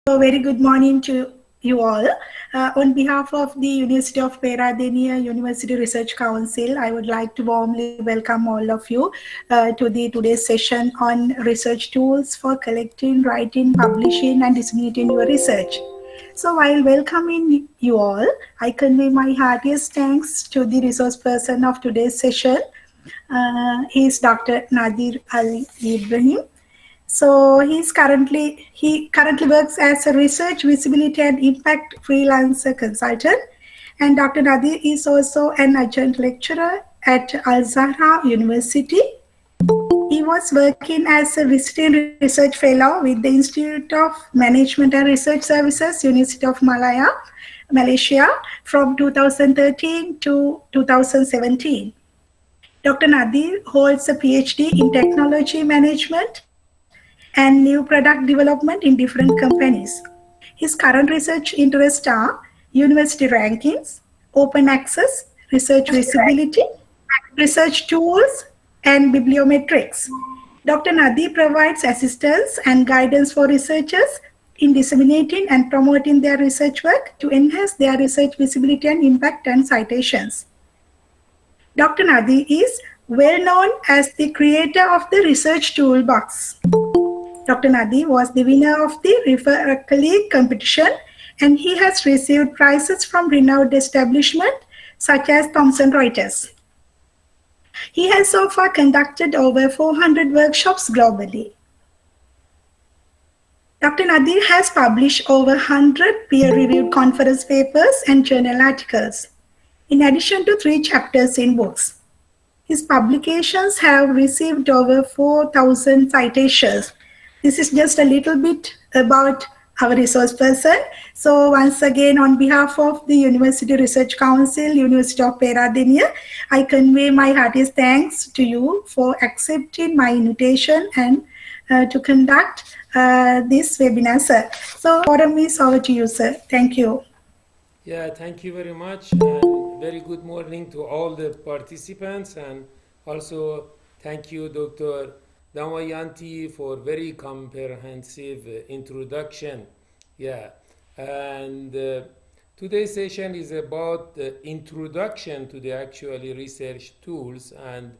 So very good morning to you all. On behalf of the University of Peradeniya University Research Council, I would like to warmly welcome all of you to the today's session on research tools for collecting, writing, publishing, and disseminating your research. So while welcoming you all, I convey my heartiest thanks to the resource person of today's session. He is Dr. Nader Ali Ebrahim. So he currently works as a research visibility and impact freelancer consultant, and Dr. Nadir is also an adjunct lecturer at Al Zahra University. He was working as a visiting research fellow with the Institute of Management and Research Services, University of Malaysia, from 2013 to 2017. Dr. Nadir holds a PhD in technology management and new product development in different companies. His current research interests are university rankings, open access, research visibility, research tools, and bibliometrics. Dr. Nadi provides assistance and guidance for researchers in disseminating and promoting their research work to enhance their research visibility and impact and citations. Dr. Nadi is well known as the creator of the Research Toolbox. Dr. Nadi was the winner of the Refer a Colleague competition, and he has received prizes from renowned establishments such as Thomson Reuters. He has so far conducted over 400 workshops globally. Dr. Nadir has published over 100 peer-reviewed conference papers and journal articles, in addition to 3 chapters in books. His publications have received over 4,000 citations. This is just a little bit about our resource person. So once again, on behalf of the University Research Council, University of Peradeniya, I convey my heartiest thanks to you for accepting my invitation and to conduct this webinar, sir. So, forum is over to you, sir. Thank you. Yeah, thank you very much, and very good morning to all the participants, and also thank you, Dr. Damayanti, for very comprehensive introduction. Yeah, and today's session is about the introduction to the actually research tools, and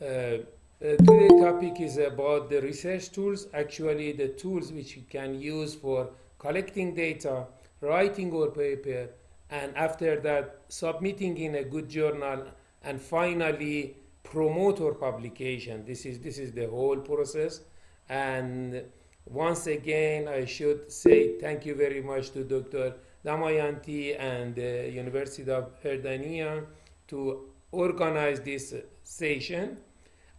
today's topic is about the research tools, actually the tools which you can use for collecting data, writing or paper, and after that submitting in a good journal, and finally promote or publication. This is the whole process. And once again, I should say thank you very much to Dr. Damayanti and the University of Erdania to organize this session.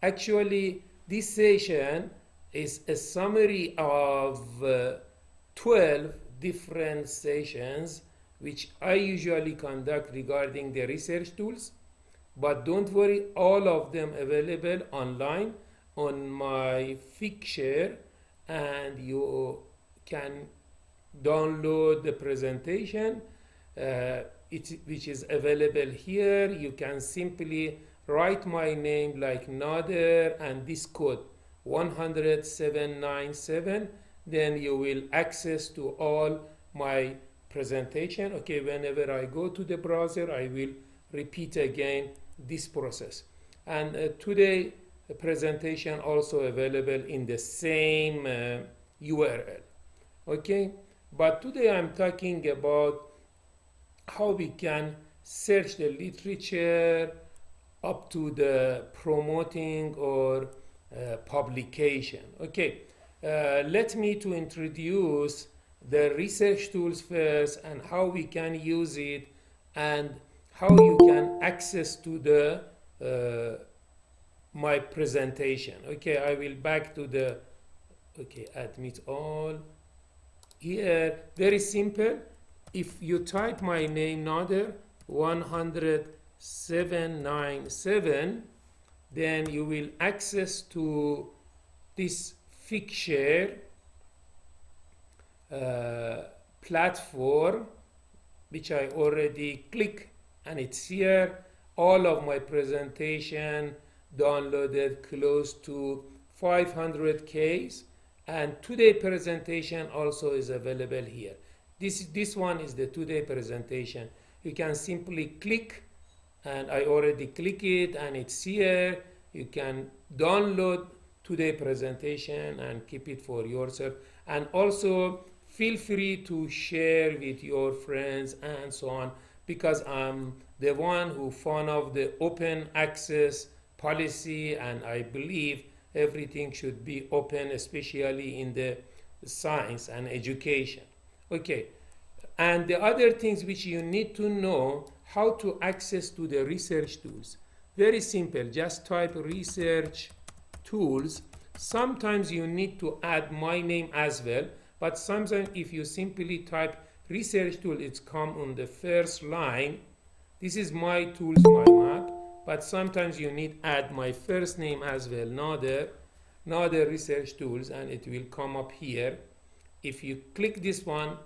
Actually, this session is a summary of 12 different sessions which I usually conduct regarding the research tools. But don't worry, all of them available online on my Figshare, and you can download the presentation which is available here. You can simply write my name like Nader and this code 10797, then you will access to all my presentation. Okay, whenever I go to the browser, I will repeat again this process. And today the presentation also available in the same URL. Okay, but today I'm talking about how we can search the literature up to the promoting or publication. Okay, let me to introduce the research tools first and how we can use it and how you can access to the my presentation. Okay, I will back to the admit all. Here, very simple. If you type my name Nader 10797, then you will access to this Figshare platform, which I already click, and it's here. All of my presentation downloaded close to 500 Ks, And today presentation also is available here. This one is the today presentation. You can simply click, and I already click it and it's here. You can download today presentation and keep it for yourself, and also feel free to share with your friends and so on, because I'm the one who fond of the open access policy, and I believe everything should be open, especially in the science and education. Okay, and the other things which you need to know, how to access to the research tools. Very simple, just type research tools. Sometimes you need to add my name as well, but sometimes if you simply type research tool, it's come on the first line. This is my tools, my map, but sometimes you need add my first name as well, Nader research tools, and it will come up here. If you click this one,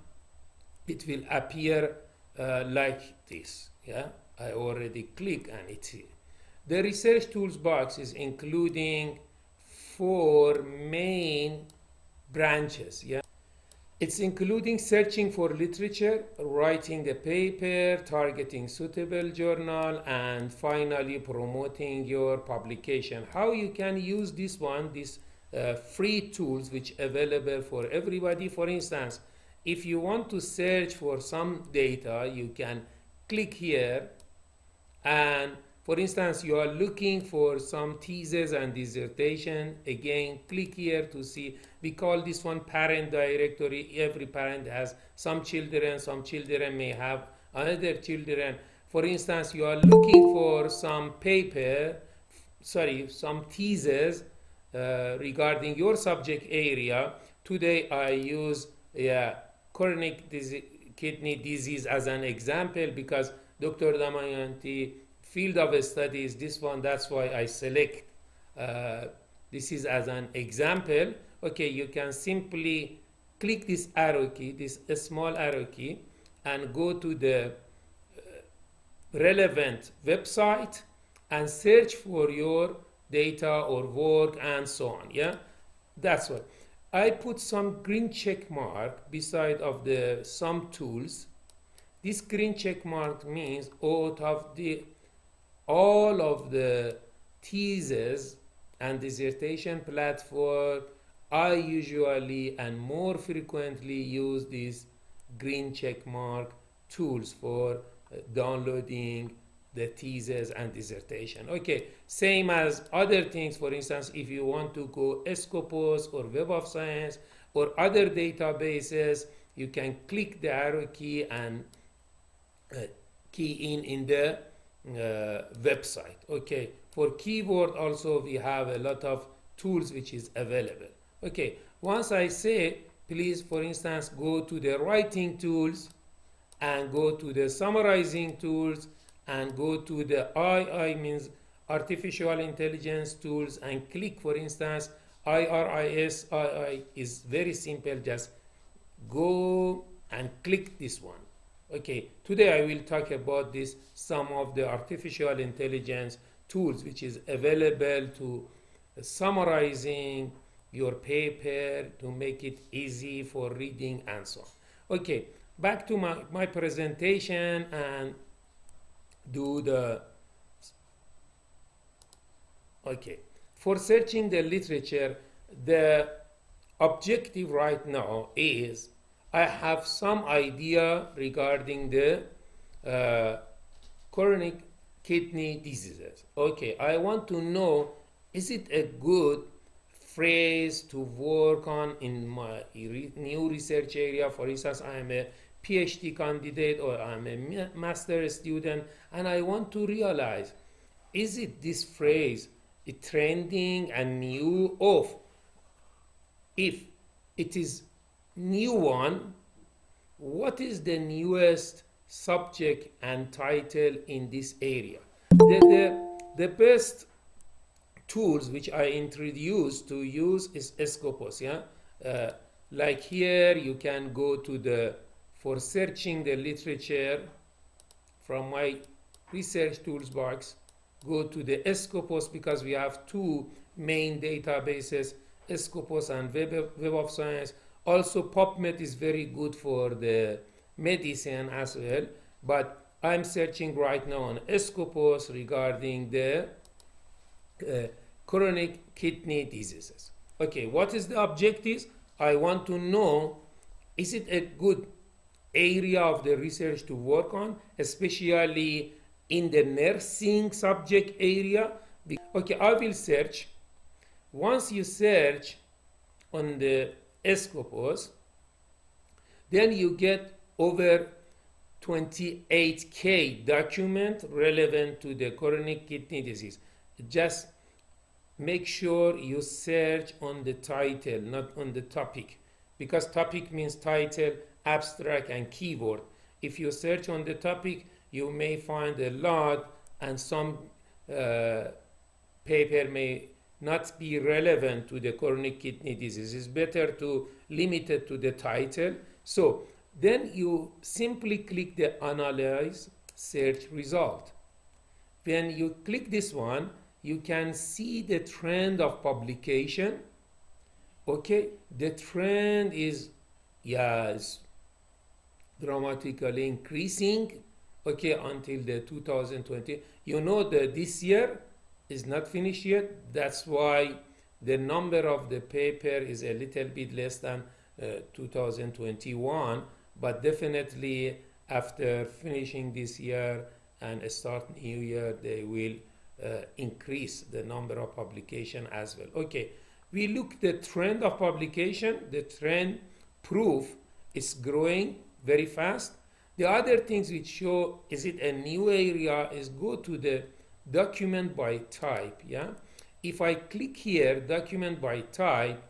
it will appear like this. Yeah, I already click and it's here. The research tools box is including 4 main branches. Yeah, it's including searching for literature, writing a paper, targeting suitable journal, and finally promoting your publication. How you can use this one, these free tools which available for everybody. For instance, if you want to search for some data, you can click here, and for instance, you are looking for some thesis and dissertation. Again, click here to see. We call this one parent directory. Every parent has some children may have another children. For instance, you are looking for some some thesis regarding your subject area. Today I use chronic kidney disease as an example, because Dr. Damayanti field of studies this one, that's why I select this is as an example. Okay, you can simply click this arrow key, this small arrow key, and go to the relevant website and search for your data or work and so on. Yeah, that's what I put some green check mark beside of the some tools. This green check mark means out of the all of the thesis and dissertation platform, I usually and more frequently use these green check mark tools for downloading the thesis and dissertation. Okay, same as other things. For instance, if you want to go Scopus or Web of Science or other databases, you can click the arrow key and key in the website. Okay, for keyword also we have a lot of tools which is available. Okay, once I say, please, for instance, go to the writing tools and go to the summarizing tools and go to the II means artificial intelligence tools and click, for instance, IRIS. II is very simple, just go and click this one. Okay, today I will talk about this, some of the artificial intelligence tools which is available to summarizing your paper to make it easy for reading and so on. Okay, back to my presentation and do the okay. For searching the literature, the objective right now is I have some idea regarding the chronic kidney diseases. Okay, I want to know, is it a good phrase to work on in my new research area? For instance, I am a PhD candidate or I'm a master student, and I want to realize, is it this phrase trending and new? If it is new one, what is the newest subject and title in this area? The best tools which I introduced to use is Scopus. Yeah, like here you can go to the, for searching the literature from my research tools box, go to the Scopus, because we have two main databases, Scopus and Web of Science. Also, PubMed is very good for the medicine as well. But I'm searching right now on Scopus regarding the uh, chronic kidney diseases. Okay, what is the objectives? I want to know, is it a good area of the research to work on, especially in the nursing subject area? Okay, I will search. Once you search on the Scopus, then you get over 28K document relevant to the chronic kidney disease. Just make sure you search on the title, not on the topic, because topic means title, abstract, and keyword. If you search on the topic, you may find a lot, and some paper may not be relevant to the chronic kidney disease. It's better to limit it to the title. So then you simply click the analyze search result. When you click this one, you can see the trend of publication. Okay, the trend is, yes, dramatically increasing, okay, until the 2020. You know that this year is not finished yet. That's why the number of the paper is a little bit less than 2021, but definitely after finishing this year and start new year, they will increase the number of publication as well. Okay, we look the trend of publication. The trend proof is growing very fast. The other things which show is it a new area is go to the document by type. Yeah, if I click here document by type,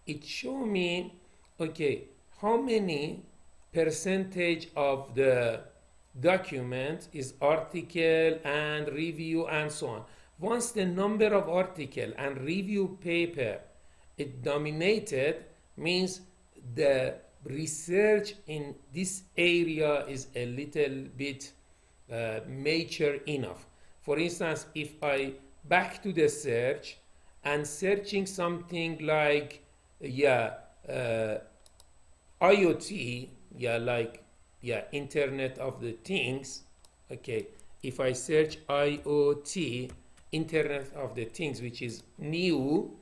it show me, okay, how many percentage of the document is article and review and so on. Once the number of article and review paper it dominated, means the research in this area is a little bit mature enough. For instance, if I back to the search and searching something like IoT, Internet of the Things. Okay, if I search IoT, Internet of the Things, which is new,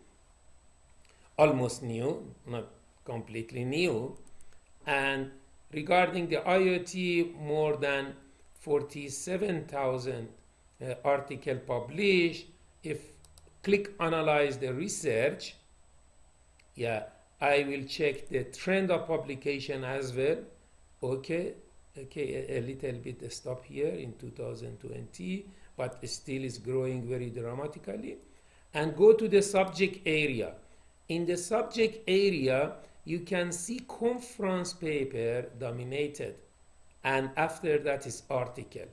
almost new, not completely new, and regarding the IoT, more than 47,000 article published. If click analyze the research, I will check the trend of publication as well. Okay, a little bit stop here in 2020, but still is growing very dramatically. And go to the subject area. In the subject area, you can see conference paper dominated, and after that is article,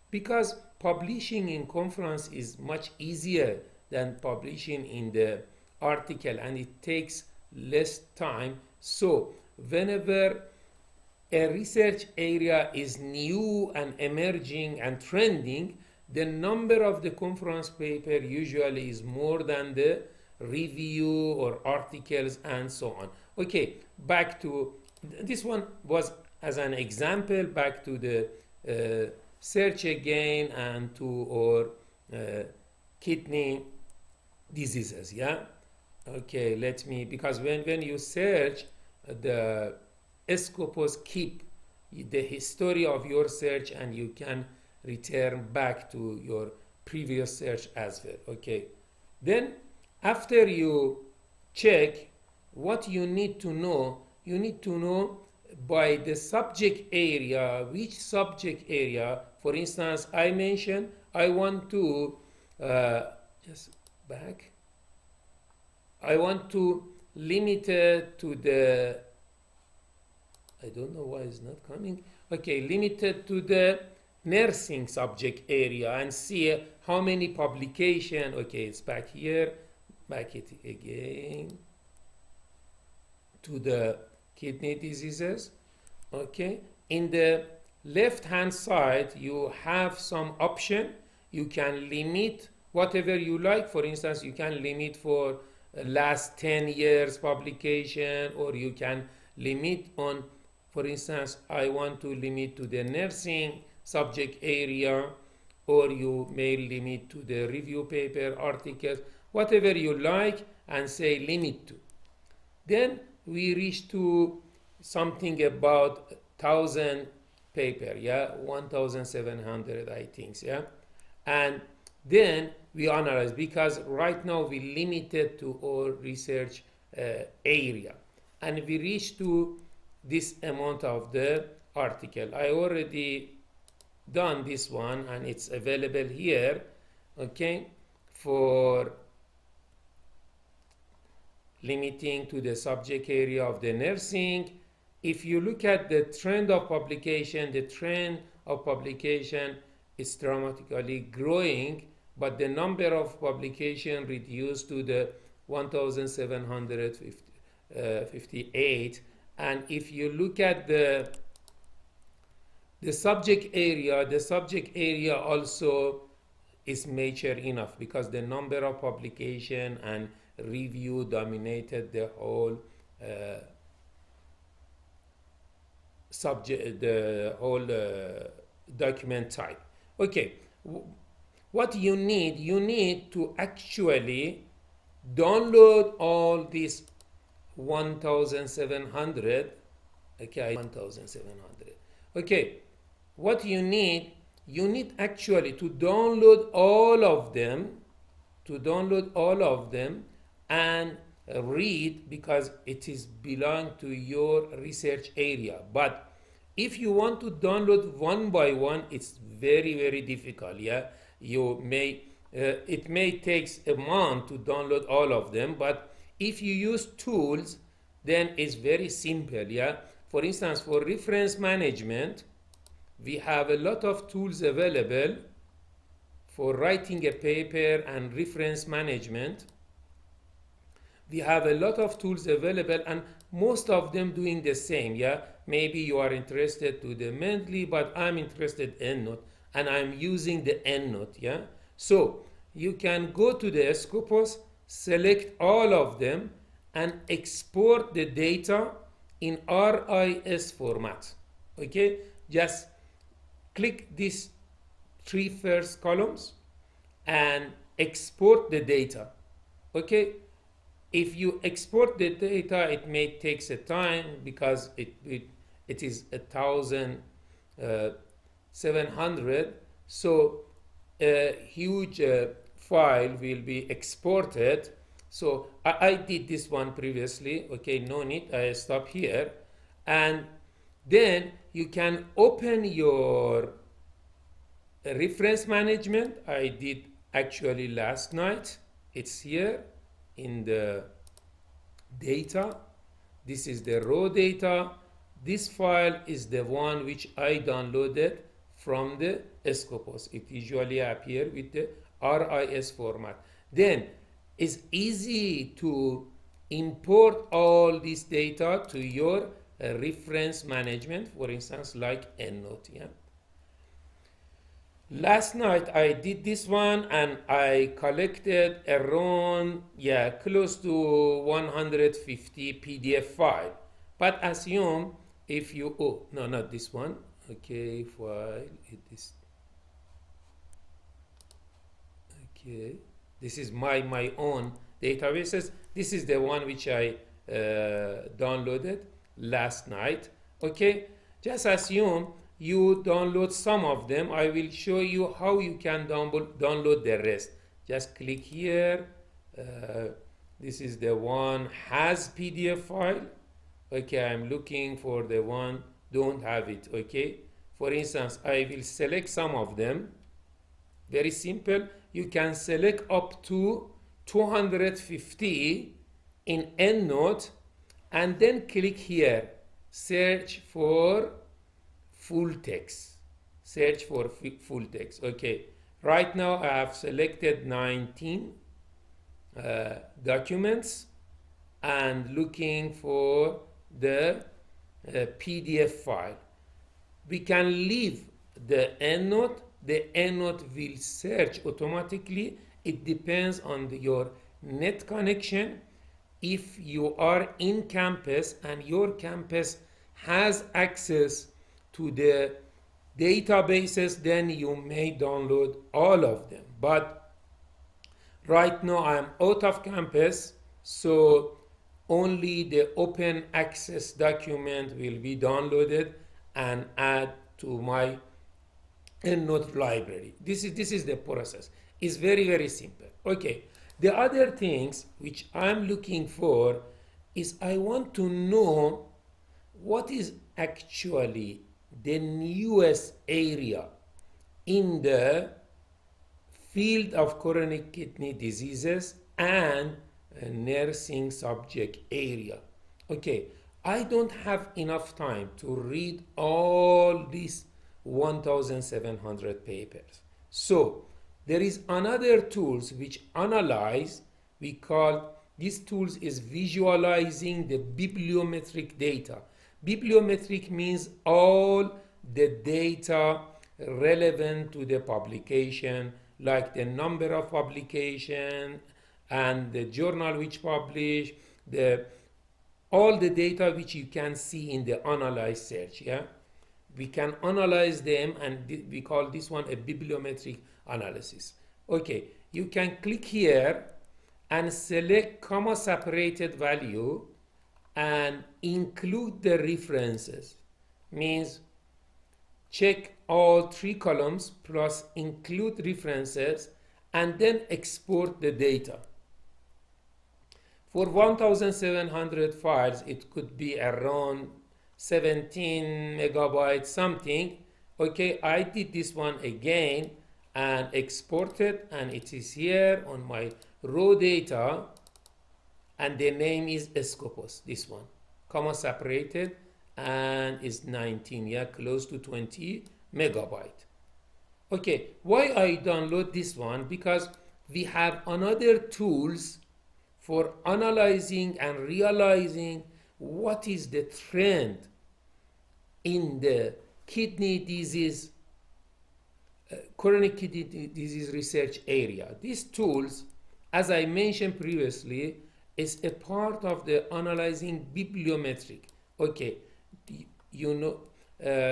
because publishing in conference is much easier than publishing in the article, and it takes less time. So whenever a research area is new and emerging and trending, the number of the conference paper usually is more than the review or articles and so on. Okay, back to this one was as an example, back to the search again and to our kidney diseases. Okay, let me, because when you search, the Scopus keep the history of your search and you can return back to your previous search as well. Okay, then after you check what you need to know by the subject area, which subject area. For instance, I mentioned I want to just back. I want to limit it to the, I don't know why it's not coming. Okay, limited to the nursing subject area and see how many publication. Okay, it's back here. Back it again to the kidney diseases. Okay, in the left hand side you have some option. You can limit whatever you like. For instance, you can limit for last 10 years publication, or you can limit on, for instance, I want to limit to the nursing subject area, or you may limit to the review paper, articles, whatever you like, and say limit to. Then we reach to something about 1,000 paper, yeah, 1,700, I think, yeah. And then we analyze, because right now we limited to our research area, and we reach to this amount of the article. I already done this one, and it's available here, okay, for limiting to the subject area of the nursing. If you look at the trend of publication, the trend of publication is dramatically growing, but the number of publication reduced to the 1,758. And if you look at the subject area also is mature enough, because the number of publication and review dominated the whole document type. Okay, what you need to actually download all these 1,700. Okay, 1,700. Okay, what you need actually to download all of them, and read, because it is belong to your research area. But if you want to download one by one, it's very, very difficult, yeah. You may it may take a month to download all of them, but if you use tools, then it's very simple, yeah. For instance, for reference management, we have a lot of tools available for writing a paper and reference management. We have a lot of tools available, and most of them doing the same, yeah. Maybe you are interested to the Mendeley, but I'm interested in EndNote, and I'm using the EndNote, yeah. So you can go to the Scopus, select all of them, and export the data in RIS format. Okay, just click these three first columns and export the data. Okay, if you export the data, it may take a time, because it is 1,700, so a huge file will be exported. So I did this one previously. Okay, no need, I stop here, and then you can open your reference management. I did actually last night. It's here in the data. This is the raw data. This file is the one which I downloaded from the Scopus. It usually appears with the RIS format. Then it's easy to import all this data to your reference management, for instance, like EndNote, yeah. Last night I did this one, and I collected around, yeah, close to 150 PDF file. But assume if you, oh no, not this one. Okay, file, it is, okay, this is my own databases. This is the one which I downloaded last night. Okay, just assume you download some of them. I will show you how you can download the rest. Just click here. This is the one has PDF file. Okay, I'm looking for the one don't have it. Okay, for instance, I will select some of them. Very simple. You can select up to 250 in EndNote, and then click here, search for full text. Search for full text. Okay, right now I have selected 19 documents and looking for the PDF file. We can leave the EndNote. The EndNote will search automatically. It depends on your net connection if you are in campus and your campus has access to the databases, then you may download all of them. But right now I'm out of campus, so only the open access document will be downloaded and add to my EndNote library. This is the process. It's very simple. Okay. The other things which I'm looking for is I want to know what is actually the newest area in the field of chronic kidney diseases and nursing subject area. Okay, I don't have enough time to read all these 1700 papers. So there is another tools which analyze, we call these tools is visualizing the bibliometric data. Bibliometric means all the data relevant to the publication, like the number of publication and the journal which publish, the all the data which you can see in the analyze search. Yeah, we can analyze them, and we call this one a bibliometric analysis. Okay, you can click here and select comma separated value and include the references. Means check all three columns plus include references and then export the data. For 1700 files, it could be around 17 megabytes something. Okay, I did this one again and exported, and it is here on my raw data, and the name is Scopus, this one, comma separated, and is 19, yeah, close to 20 megabyte. Okay, why I download this one? Because we have another tools for analyzing and realizing what is the trend in the kidney disease, chronic kidney disease research area. These tools, as I mentioned previously, is a part of the analyzing bibliometric. Okay, you know,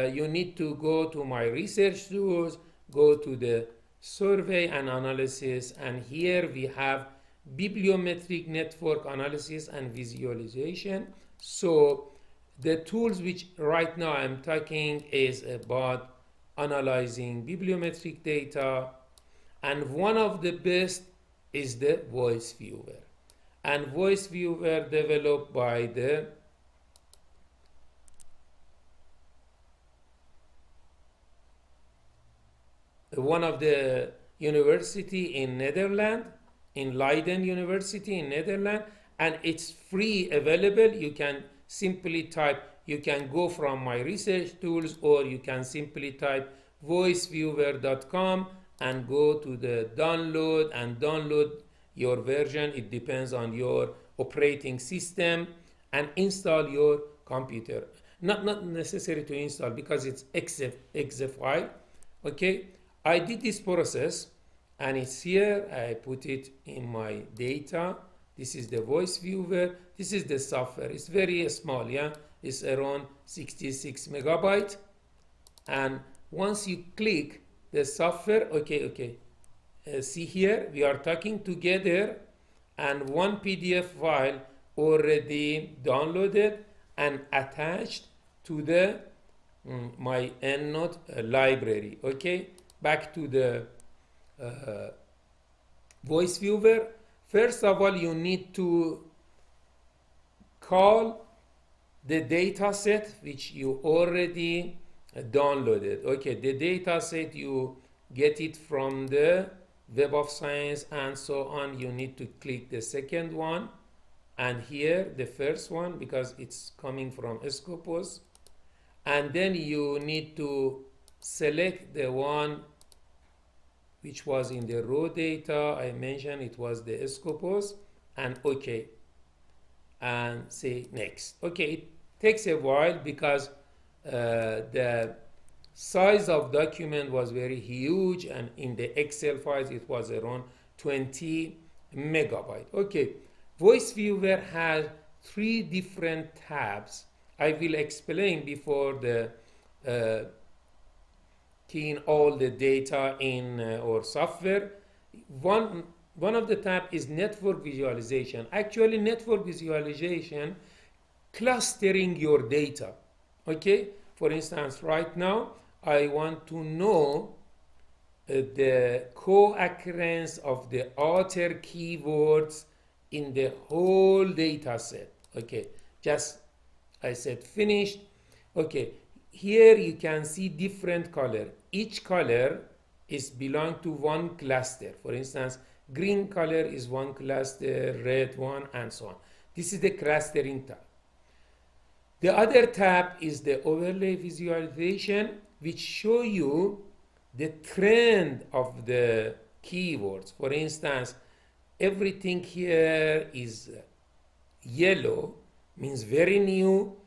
you need to go to my research tools, go to the survey and analysis, and here we have bibliometric network analysis and visualization. So the tools which right now I'm talking is about analyzing bibliometric data, and one of the best is the voice viewer. And voice viewer developed by the one of the university in Netherlands, in Leiden University in Netherlands, and it's free available. You can simply type, you can go from my research tools, or you can simply type voiceviewer.com and go to the download and download your version. It depends on your operating system, and install your computer. Not necessary to install because it's exe file. Okay, I did this process and it's here. I put it in my data. This is the voice viewer. This is the software. It's very small, yeah. It's around 66 megabyte. And once you click the software, okay. See here, we are talking together, and one PDF file already downloaded and attached to the my EndNote library. Okay, back to the voice viewer. First of all, you need to call the data set which you already downloaded. Okay, the data set you get it from the Web of Science and so on. You need to click the second one, and here the first one because it's coming from Scopus, and then you need to select the one which was in the raw data. I mentioned it was the Scopus, and okay, and say next. Okay, it takes a while because the size of document was very huge, and in the Excel files it was around 20 megabyte. Okay, voice viewer has three different tabs. I will explain before the keying all the data in our software. One one of the tab is network visualization. Actually, network visualization clustering your data. Okay, for instance, right now I want to know the co-occurrence of the author keywords in the whole data set. Okay, just I said finished. Okay, here you can see different color. Each color is belong to one cluster. For instance, green color is one cluster, red one, and so on. This is the clustering tab. The other tab is the overlay visualization, which show you the trend of the keywords. For instance, everything here is yellow, means very new,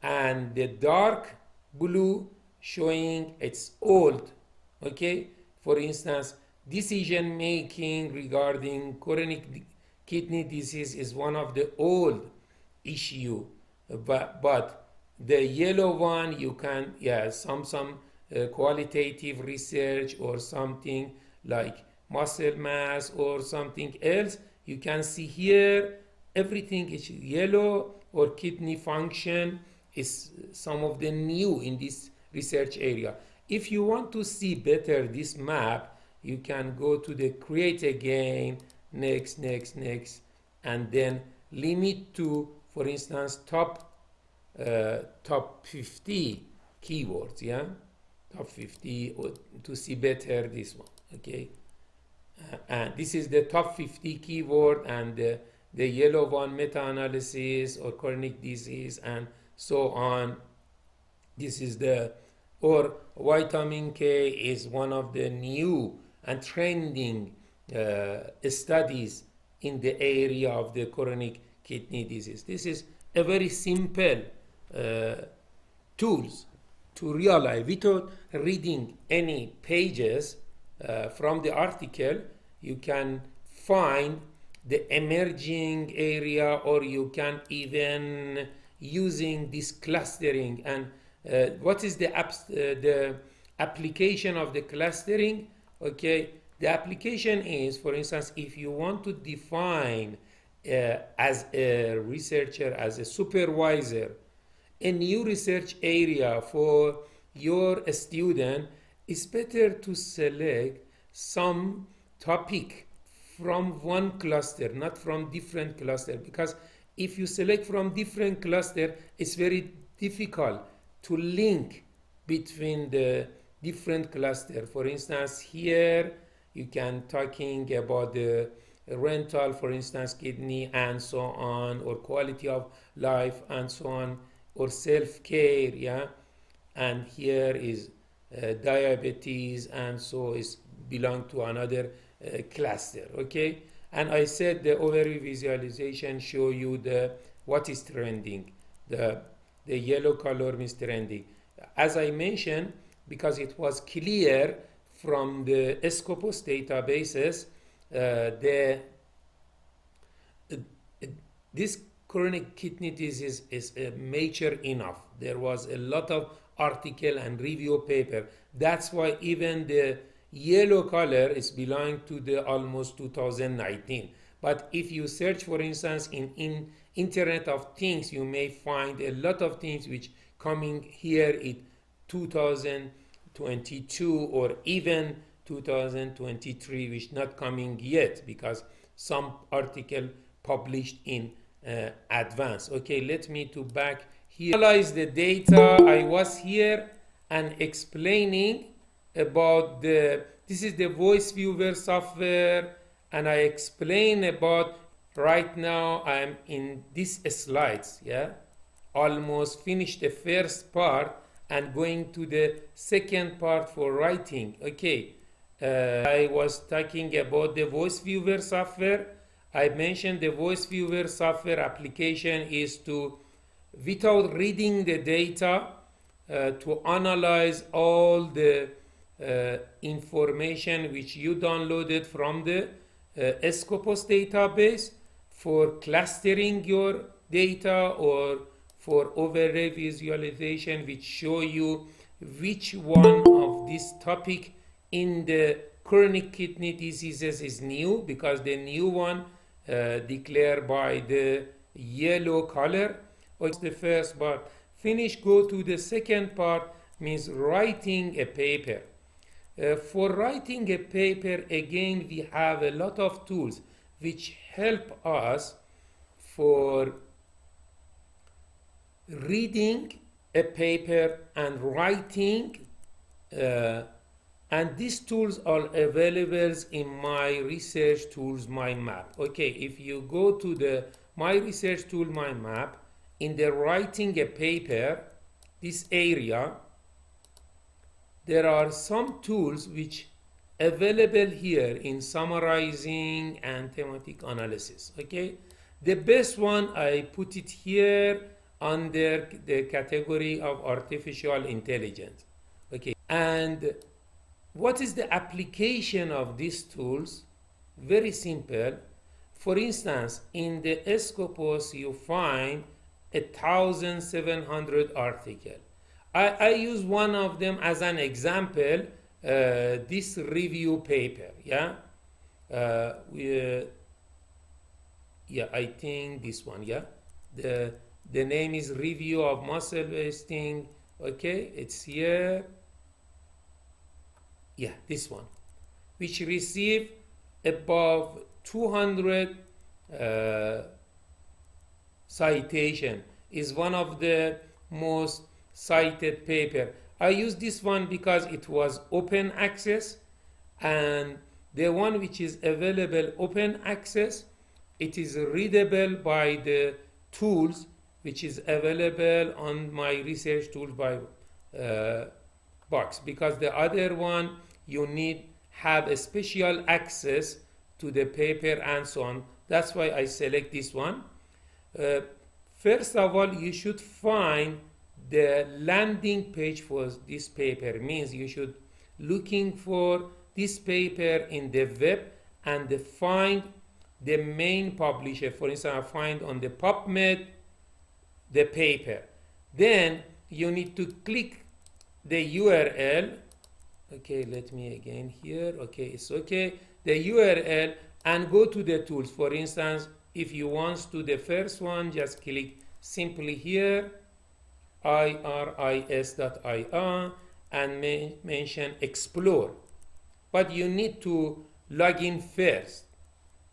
and the dark blue showing it's old. Okay, for instance, decision making regarding chronic kidney disease is one of the old issue, but the yellow one you can, yeah, some qualitative research or something like muscle mass or something else, you can see here everything is yellow, or kidney function is some of the new in this research area. If you want to see better this map, you can go to the create again, next, and then limit to, for instance, top 50 keywords, yeah, top 50, or to see better this one. Okay, and this is the top 50 keyword, and the yellow one meta-analysis or chronic disease and so on. This is the, or vitamin K is one of the new and trending studies in the area of the chronic kidney disease. This is a very simple tools to realize without reading any pages from the article. You can find the emerging area, or you can even using this clustering. And what is the application of the clustering? Okay, the application is, for instance, if you want to define as a researcher, as a supervisor, a new research area for your student, it's better to select some topic from one cluster, not from different cluster, because if you select from different cluster, it's very difficult to link between the different cluster. For instance, here you can talking about the rental, for instance, kidney and so on, or quality of life and so on, or self-care, yeah, and here is diabetes, and so is belong to another cluster. Okay, and I said the overview visualization show you the what is trending. The yellow color means trending, as I mentioned, because it was clear from the Scopus databases. This chronic kidney disease is major enough. There was a lot of article and review paper. That's why even the yellow color is belong to the almost 2019. But if you search, for instance, in Internet of Things, you may find a lot of things which coming here in 2022 or even 2023, which not coming yet because some article published in advance. Okay, let me to back here. Analyze the data. I was here and explaining about this is the voice viewer software, and I explain about right now I'm in these slides, yeah, almost finished the first part and going to the second part for writing. Okay, I was talking about the voice viewer software. I mentioned the voice viewer software application is to, without reading the data, to analyze all the information which you downloaded from the Scopus database for clustering your data or for overlay visualization, which show you which one of this topic in the chronic kidney diseases is new, because the new one declared by the yellow color. Okay, the first part. Finish, go to the second part, means writing a paper. For writing a paper, again, we have a lot of tools which help us for reading a paper and writing, and these tools are available in my research tools mind map. Okay, if you go to the my research tool mind map, in the writing a paper, this area, there are some tools which available here in summarizing and thematic analysis. Okay, the best one I put it here under the category of artificial intelligence. Okay, and what is the application of these tools? Very simple. For instance, in the Scopus you find 1,700 articles. I use one of them as an example, this review paper. Yeah, yeah, I think this one. Yeah, the name is Review of Muscle Wasting. Okay, it's here. Yeah, this one, which received above 200 citation, is one of the most cited paper. I use this one because it was open access, and the one which is available open access, it is readable by the tools which is available on my research tools by box, because the other one you need have a special access to the paper and so on. That's why I select this one. First of all, you should find the landing page for this paper, means you should looking for this paper in the web and find the main publisher. For instance, I find on the PubMed the paper. Then you need to click the URL. Okay, let me again here. Okay, it's okay. The URL, and go to the tools. For instance, if you want to the first one, just click simply here, iris.ir, and mention explore. But you need to log in first.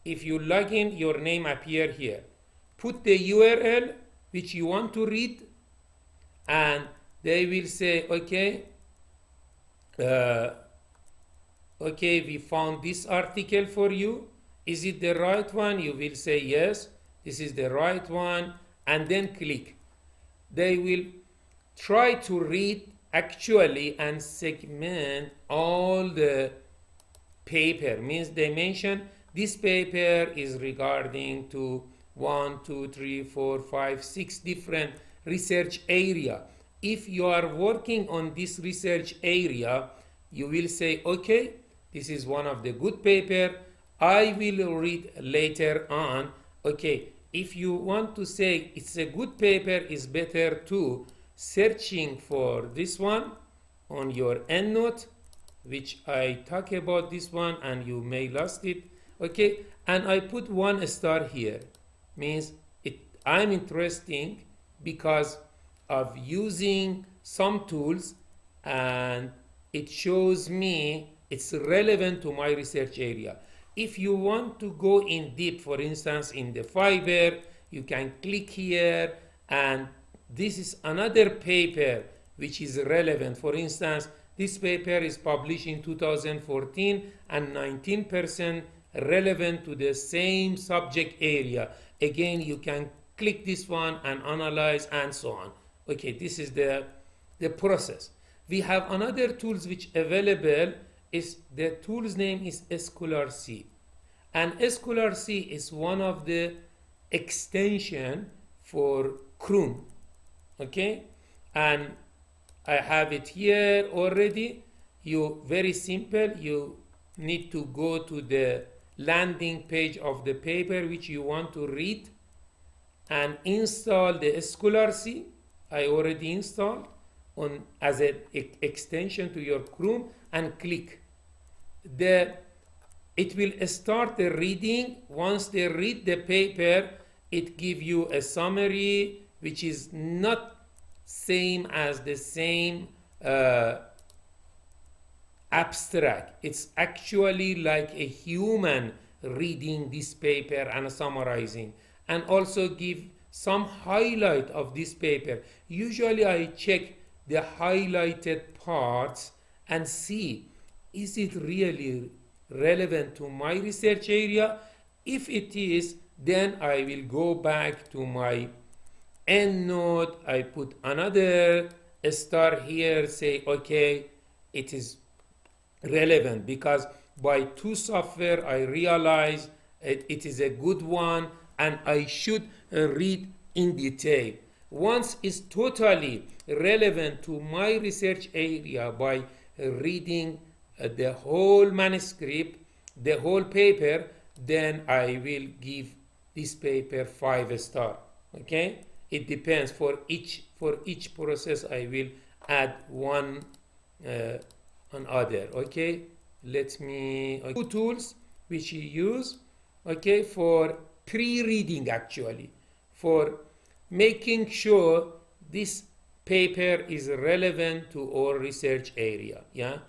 If you log in, your name appear here. Put the URL which you want to read, and they will say, okay, okay, we found this article for you. Is it the right one? You will say yes, this is the right one, and then click. They will try to read actually and segment all the paper, means they mention this paper is regarding to 1, 2, 3, 4, 5, 6 different research area. If you are working on this research area, you will say, okay, this is one of the good paper, I will read later on. Okay, if you want to say it's a good paper, it's better to searching for this one on your EndNote, which I talk about this one, and you may lost it. Okay, and I put 1 star here, means I'm interesting because of using some tools, and it shows me it's relevant to my research area. If you want to go in deep, for instance, in the fiber, you can click here, and this is another paper which is relevant. For instance, this paper is published in 2014 and 19% relevant to the same subject area. Again, you can click this one and analyze and so on. Okay, this is the process. We have another tools which available. Is the tool's name is ScholarC, and ScholarC is one of the extension for Chrome. Okay, and I have it here already. You very simple, you need to go to the landing page of the paper which you want to read, and install the scholarship. I already installed on as an extension to your Chrome, and click. It will start the reading. Once they read the paper, it gives you a summary which is not same as the same abstract. It's actually like a human reading this paper and summarizing, and also give some highlight of this paper. Usually I check the highlighted parts and see, is it really relevant to my research area? If it is, then I will go back to my EndNote. I put another star here, say okay, it is relevant, because by two software I realize it is a good one and I should read in detail. Once it's totally relevant to my research area by reading the whole manuscript, the whole paper, then I will give this paper 5 stars. Okay, it depends. For each process I will add one other. Okay, let me two tools which you use, okay, for pre-reading, actually for making sure this paper is relevant to our research area. Yeah,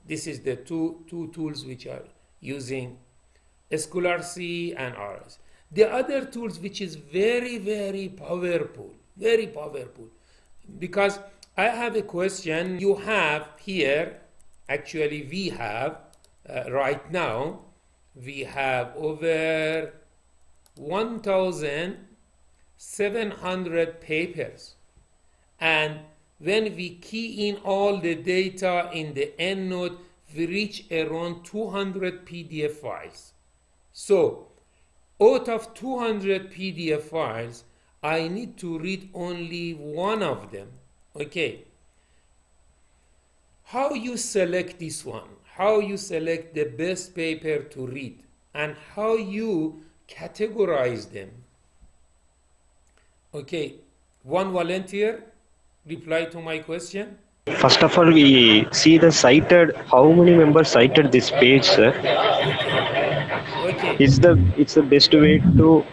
this is the two tools which are using scholarship and ours. The other tools which is very powerful, because I have a question. You have here, actually we have right now we have over 1,700 papers, and when we key in all the data in the EndNote, we reach around 200 PDF files. So out of 200 PDF files, I need to read only one of them. Okay, how you select this one, how you select the best paper to read, and how you categorize them. Okay, one volunteer reply to my question. First of all, we see the cited, how many members cited this page, sir. Okay, okay, It's the best way to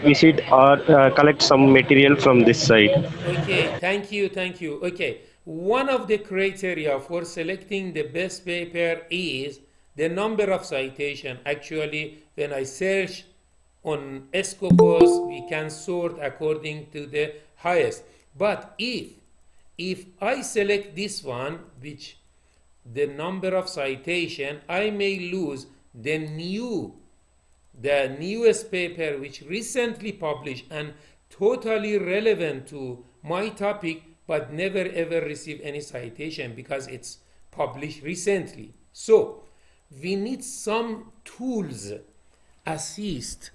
visit or collect some material from this site. okay, thank you. Okay, one of the criteria for selecting the best paper is the number of citation. Actually, when I search on Scopus, we can sort according to the highest. But if I select this one, which the number of citation, I may lose the newest paper which recently published and totally relevant to my topic, but never ever received any citation because it's published recently. So we need some tools assist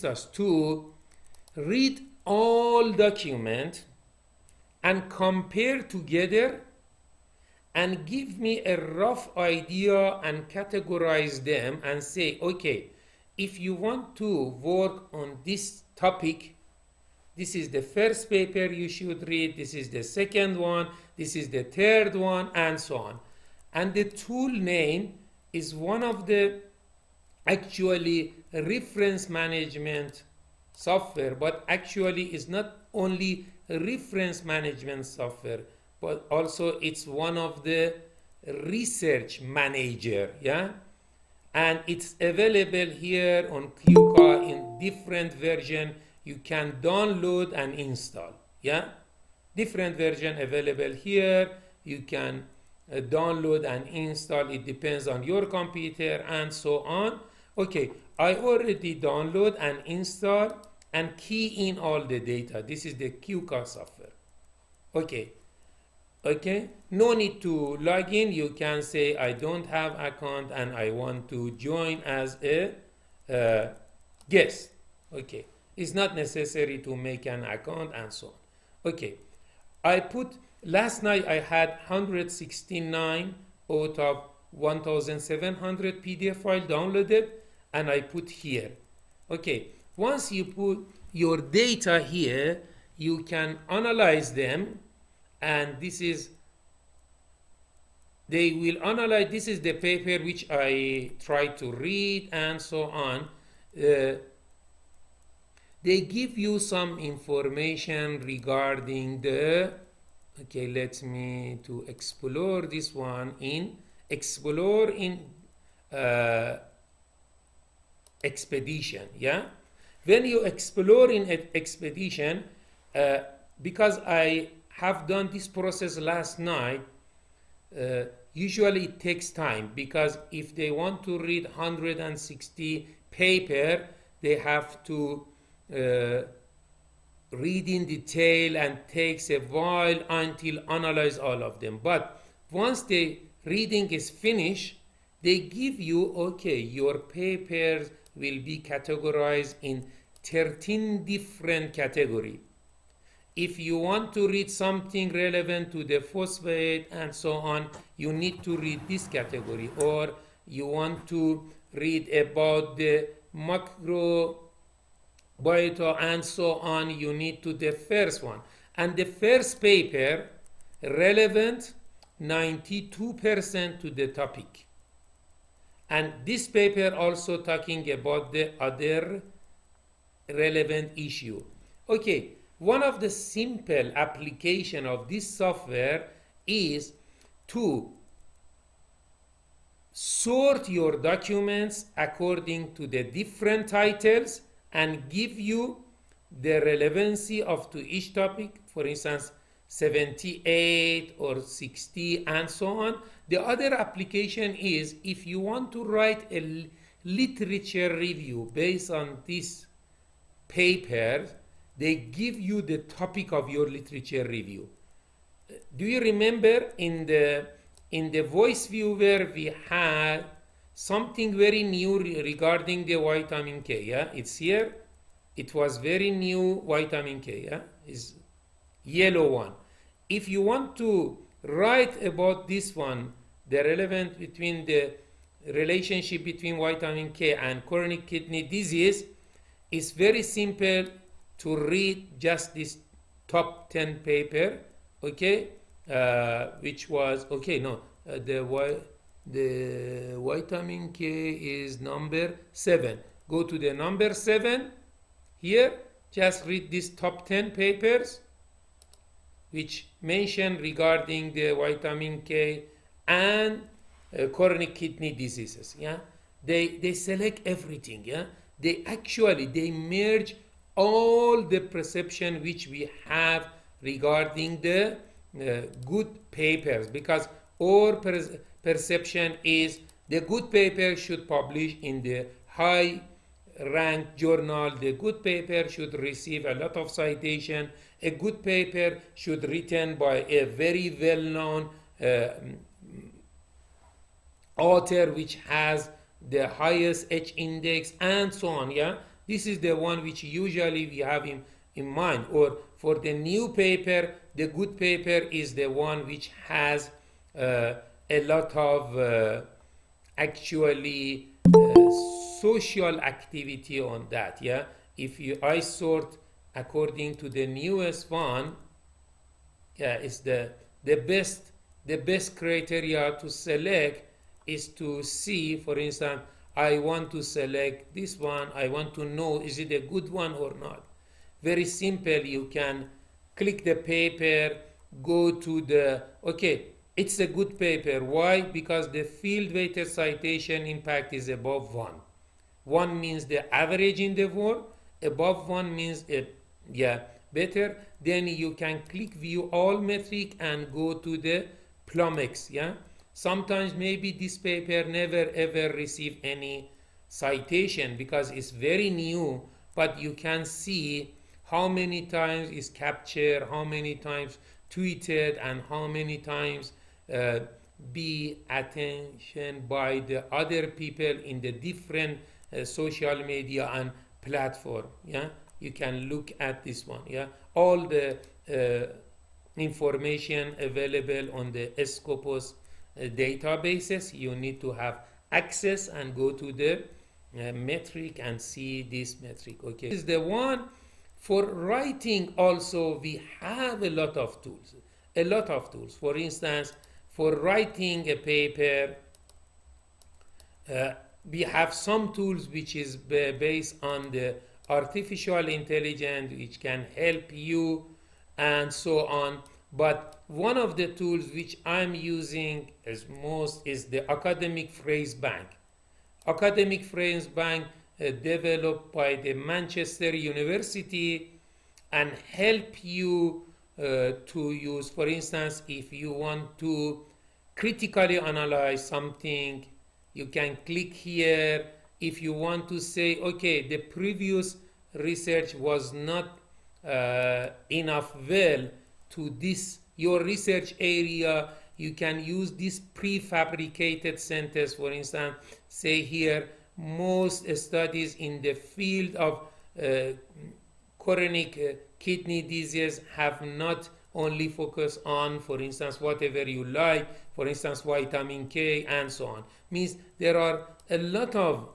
us to read all document and compare together and give me a rough idea and categorize them and say, okay, if you want to work on this topic, this is the first paper you should read, this is the second one, this is the third one, and so on. And the tool name is one of the actually reference management software, but actually is not only reference management software, but also it's one of the research manager. Yeah, and it's available here on QCA in different version. You can download and install. Yeah, different version available here. You can download and install. It depends on your computer and so on. Okay, I already download and install and key in all the data. This is the QCA software. Okay, no need to log in. You can say I don't have account and I want to join as a guest. Okay, it's not necessary to make an account and so on. Okay, I put last night I had 169 out of 1700 PDF file downloaded, and I put here. Okay, once you put your data here, you can analyze them, and they will analyze. This is the paper which I try to read and so on. They give you some information regarding the, okay, let me to explore this one in uh, expedition. Yeah, when you explore in expedition, uh, because I have done this process last night, usually it takes time, because if they want to read 160 paper, they have to read in detail, and takes a while until analyze all of them. But once the reading is finished, they give you, okay, your papers will be categorized in 13 different categories. If you want to read something relevant to the phosphate and so on, you need to read this category. Or you want to read about the macro biota and so on, you need to the first one. And the first paper relevant 92% to the topic. And this paper also talking about the other relevant issue. Okay, one of the simple application of this software is to sort your documents according to the different titles and give you the relevancy of to each topic. For instance, 78 or 60 and so on. The other application is if you want to write a literature review based on this paper, they give you the topic of your literature review. Do you remember in the voice viewer we had something very new regarding the vitamin K? Yeah, it's here. It was very new, vitamin K. Yeah, is yellow one. If you want to write about this one, the relevant between the relationship between vitamin K and chronic kidney disease, it's very simple to read just this top 10 paper, okay, which was, okay, no, the vitamin K is number 7. Go to the number 7 here, just read these top 10 papers which mention regarding the vitamin K and chronic kidney diseases. Yeah, they select everything. Yeah, they merge all the perception which we have regarding the good papers, because our perception is the good paper should publish in the high ranked journal, the good paper should receive a lot of citation, a good paper should written by a very well-known author which has the highest H index and so on. Yeah, this is the one which usually we have in mind. Or for the new paper, the good paper is the one which has a lot of actually social activity on that. Yeah, if I sort according to the newest one, yeah, is the best criteria to select is to see, for instance, I want to select this one, I want to know is it a good one or not. Very simple, you can click the paper, go to the, okay, it's a good paper. Why? Because the field weighted citation impact is above 1. 1 means the average in the world, above 1 means better. Then you can click view all metric and go to the Plumex. Yeah, sometimes maybe this paper never ever receive any citation because it's very new, but you can see how many times is captured, how many times tweeted, and how many times be attention by the other people in the different social media and platform. Yeah, you can look at this one. Yeah, all the information available on the Scopus databases. You need to have access and go to the metric and see this metric. Okay, this is the one. For writing also we have a lot of tools, for instance, for writing a paper, we have some tools which is based on the artificial intelligence, which can help you and so on. But one of the tools which I'm using as most is the academic phrase bank. Academic phrase bank developed by the Manchester University and help you to use, for instance, if you want to critically analyze something, you can click here. If you want to say, okay, the previous research was not enough well to this your research area, you can use this prefabricated sentence. For instance, say here, most studies in the field of chronic kidney disease have not only focused on, for instance, whatever you like, for instance, vitamin K and so on. Means there are a lot of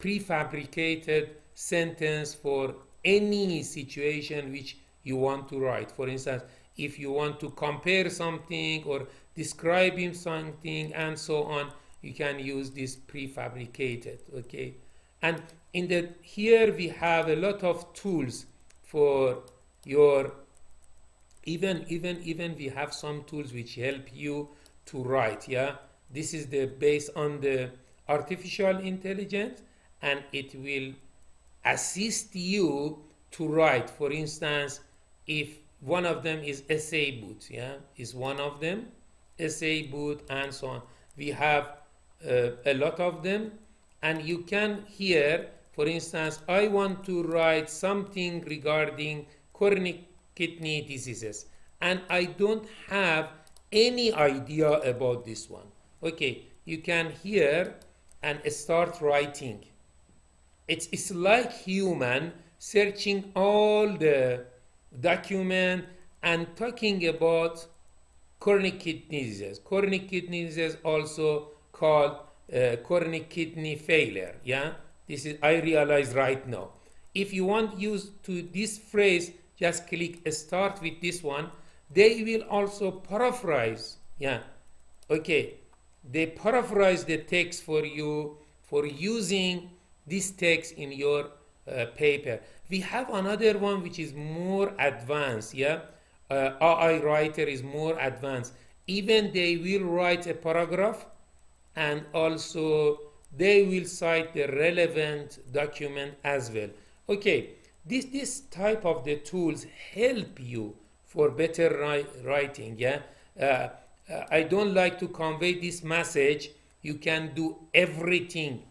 prefabricated sentence for any situation which you want to write. For instance, if you want to compare something or describing something and so on, you can use this prefabricated. Okay, and in the here we have a lot of tools for your even we have some tools which help you to write. Yeah, this is the based on the artificial intelligence, and it will assist you to write. For instance, if one of them is essay boot, yeah, is one of them, essay boot and so on. We have a lot of them, and you can here, for instance, I want to write something regarding chronic kidney diseases, and I don't have any idea about this one. Okay, you can here and start writing. It's like human searching all the document and talking about chronic kidney disease. Chronic kidney disease also called chronic kidney failure. Yeah, this is I realize right now. If you want use to this phrase, just click start with this one. They will also paraphrase. Yeah, okay. They paraphrase the text for you for using this text in your paper. We have another one which is more advanced. Yeah, AI writer is more advanced. Even they will write a paragraph, and also they will cite the relevant document as well. Okay, this type of the tools help you for better writing. Yeah, I don't like to convey this message. You can do everything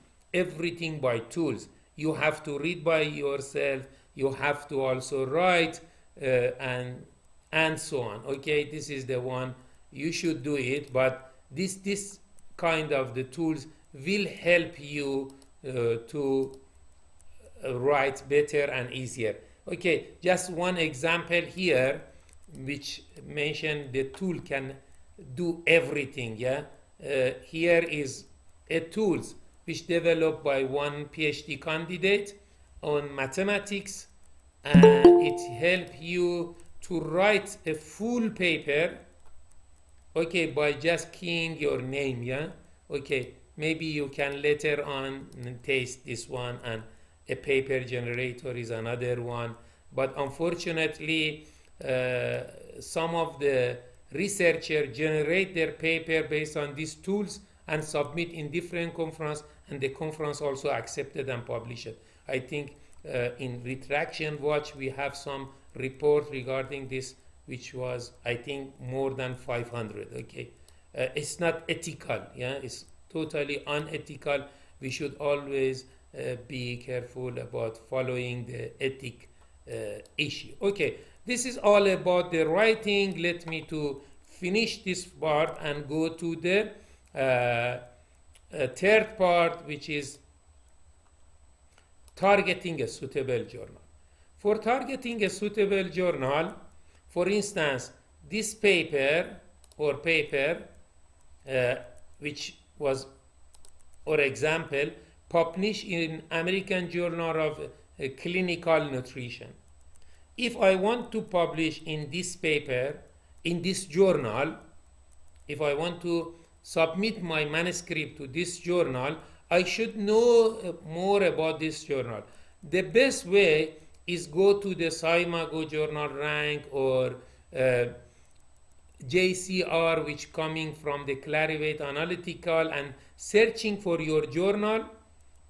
by tools. You have to read by yourself. You have to also write and so on. Okay, this is the one you should do it. But this kind of the tools will help you to write better and easier. Okay, just one example here, which mentioned the tool can do everything. Yeah, here is a tools which developed by one PhD candidate on mathematics, and it helps you to write a full paper, okay, by just keying your name. Yeah, okay, maybe you can later on taste this one, and a paper generator is another one. But unfortunately, some of the researchers generate their paper based on these tools and submit in different conference, and the conference also accepted and published it. I think in Retraction Watch we have some report regarding this, which was, I think, more than 500. Okay, it's not ethical. Yeah, it's totally unethical. We should always be careful about following the ethic issue. Okay, this is all about the writing. Let me to finish this part and go to the third part, which is targeting a suitable journal. For targeting a suitable journal, for instance, this paper which was, for example, published in American Journal of Clinical Nutrition. If I want to publish in this paper, in this journal, if I want to submit my manuscript to this journal, I should know more about this journal. The best way is go to the SciMago Journal Rank or JCR, which coming from the Clarivate Analytical, and searching for your journal,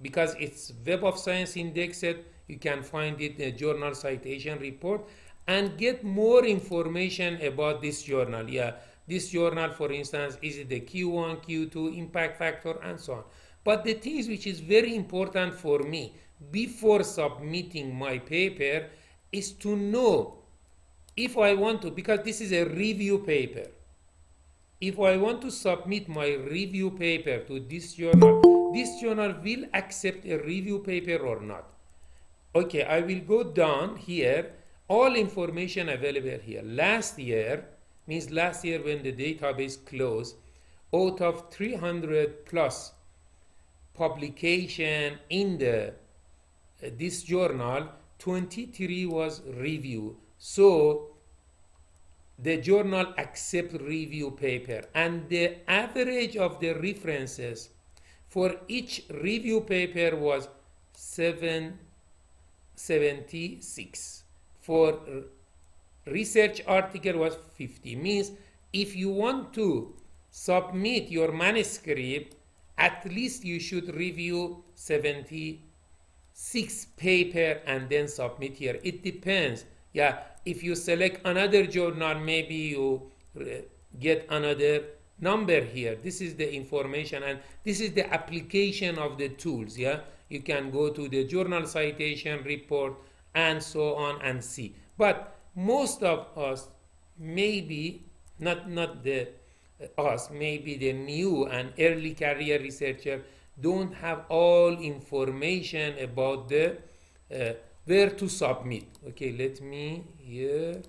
because it's Web of Science indexed. You can find it in the journal citation report and get more information about this journal. Yeah, this journal, for instance, is it the Q1, Q2, impact factor, and so on. But the things which is very important for me before submitting my paper is to know if I want to, because this is a review paper. If I want to submit my review paper to this journal will accept a review paper or not. Okay, I will go down here, all information available here. Last year, means last year when the database closed, out of 300 plus publication in the this journal, 23 was review. So the journal accept review paper, and the average of the references for each review paper was 776. For research article was 50. Means if you want to submit your manuscript, at least you should review 76 paper and then submit here. It depends. Yeah, if you select another journal, maybe you get another number here. This is the information, and this is the application of the tools. Yeah, you can go to the journal citation report and so on and see. But most of us, maybe not the us, maybe the new and early career researcher, don't have all information about the where to submit. Okay, let me here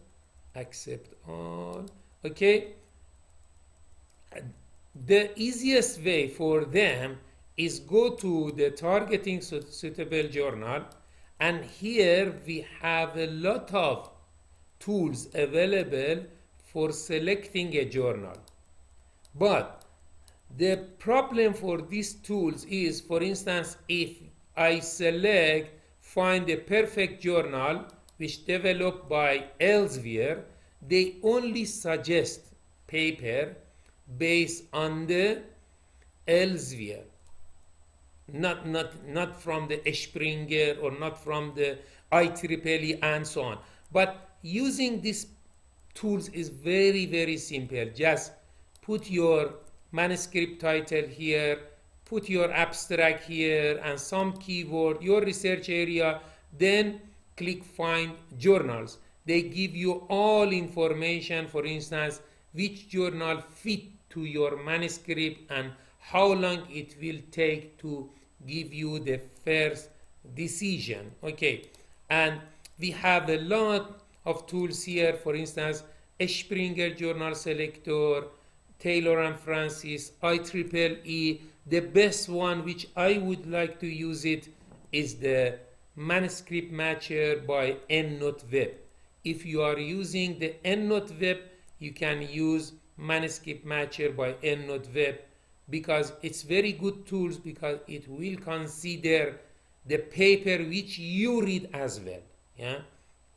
accept all. Okay, the easiest way for them is go to the targeting suitable journal, and here we have a lot of tools available for selecting a journal. But the problem for these tools is, for instance, if I select find a perfect journal which developed by Elsevier, they only suggest paper based on the Elsevier, not from the Springer or not from the IEEE and so on. But using these tools is very, very simple. Just put your manuscript title here, put your abstract here and some keyword, your research area, then click find journals. They give you all information, for instance, which journal fit to your manuscript and how long it will take to give you the first decision. Okay, and we have a lot of tools here, for instance, Springer Journal Selector, Taylor and Francis, IEEE. The best one which I would like to use it is the Manuscript Matcher by EndNote Web. If you are using the EndNote Web, you can use Manuscript Matcher by EndNote Web, because it's very good tools, because it will consider the paper which you read as well. Yeah,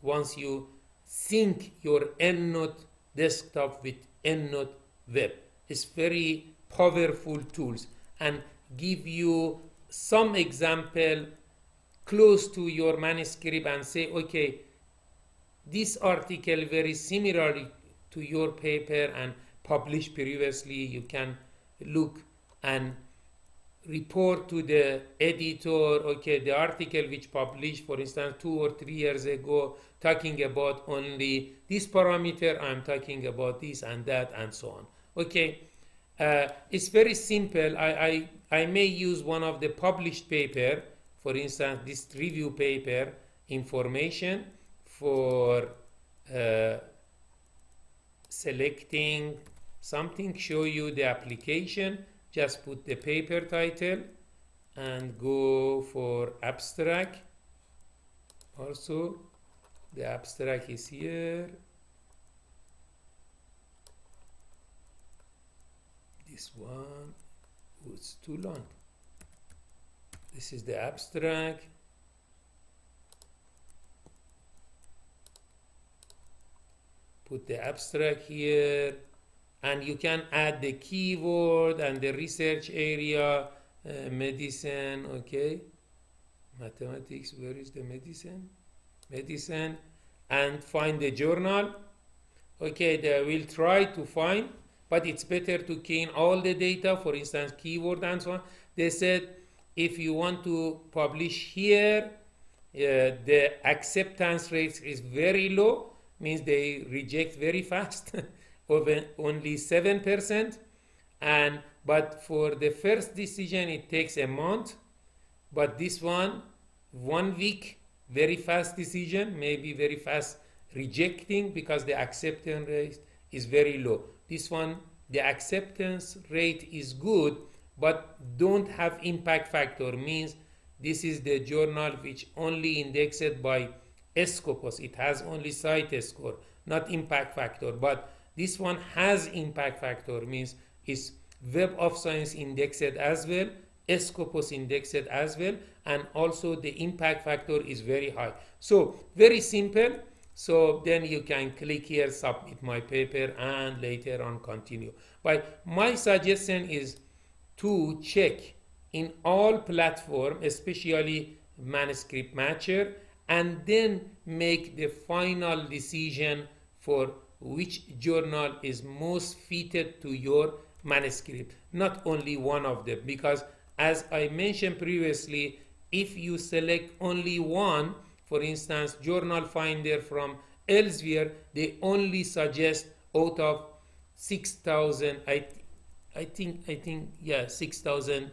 once you sync your EndNote desktop with EndNote Web, it's very powerful tools and give you some example close to your manuscript and say, okay, this article very similarly to your paper and published previously. You can look and report to the editor, okay, the article which published, for instance, 2 or 3 years ago, talking about only this parameter, I'm talking about this and that and so on. Okay, it's very simple. I may use one of the published paper, for instance, this review paper information for selecting something show you the application, just put the paper title and go for abstract. Also, the abstract is here. This one, oh, it's too long. This is the abstract. Put the abstract here, and you can add the keyword and the research area, medicine, okay. Mathematics, where is the medicine? Medicine, and find the journal. Okay, they will try to find, but it's better to key in all the data, for instance, keyword and so on. They said if you want to publish here, the acceptance rate is very low, means they reject very fast, only 7%. But for the first decision, it takes a month. But this one week, very fast decision, maybe very fast rejecting because the acceptance rate is very low. This one, the acceptance rate is good, but don't have impact factor, means this is the journal which only indexed by Scopus. It has only site score, not impact factor. But this one has impact factor, means is Web of Science indexed as well, Scopus indexed as well, and also the impact factor is very high. So very simple. So then you can click here, submit my paper, and later on continue. But my suggestion is to check in all platform, especially Manuscript Matcher, and then make the final decision for which journal is most fitted to your manuscript, not only one of them, because as I mentioned previously, if you select only one, for instance, Journal Finder from Elsevier, they only suggest out of 6,000, I think, 6,000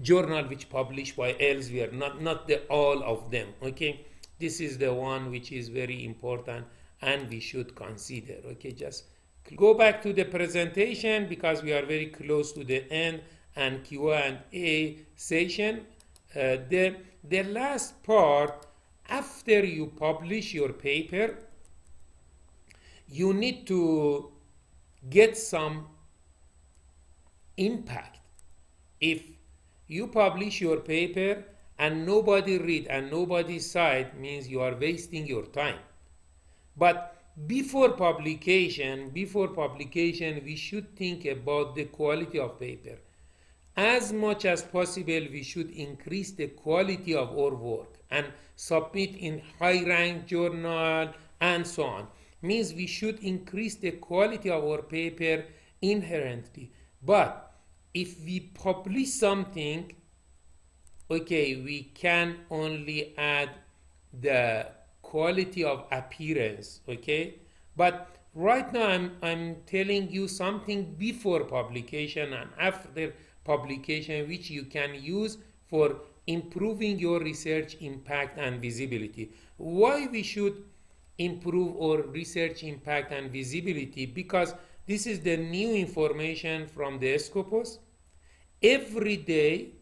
journal which published by Elsevier, not the all of them. Okay, this is the one which is very important and we should consider. Okay, just go back to the presentation because we are very close to the end and Q&A session. The last part, after you publish your paper, you need to get some impact. If you publish your paper and nobody read and nobody cite, means you are wasting your time. But before publication, we should think about the quality of paper. As much as possible, we should increase the quality of our work and submit in high-ranked journal and so on. Means we should increase the quality of our paper inherently. But if we publish something, okay, we can only add the quality of appearance, okay? But right now I'm telling you something before publication and after publication which you can use for improving your research impact and visibility. Why we should improve our research impact and visibility? Because this is the new information from the Scopus. Every day,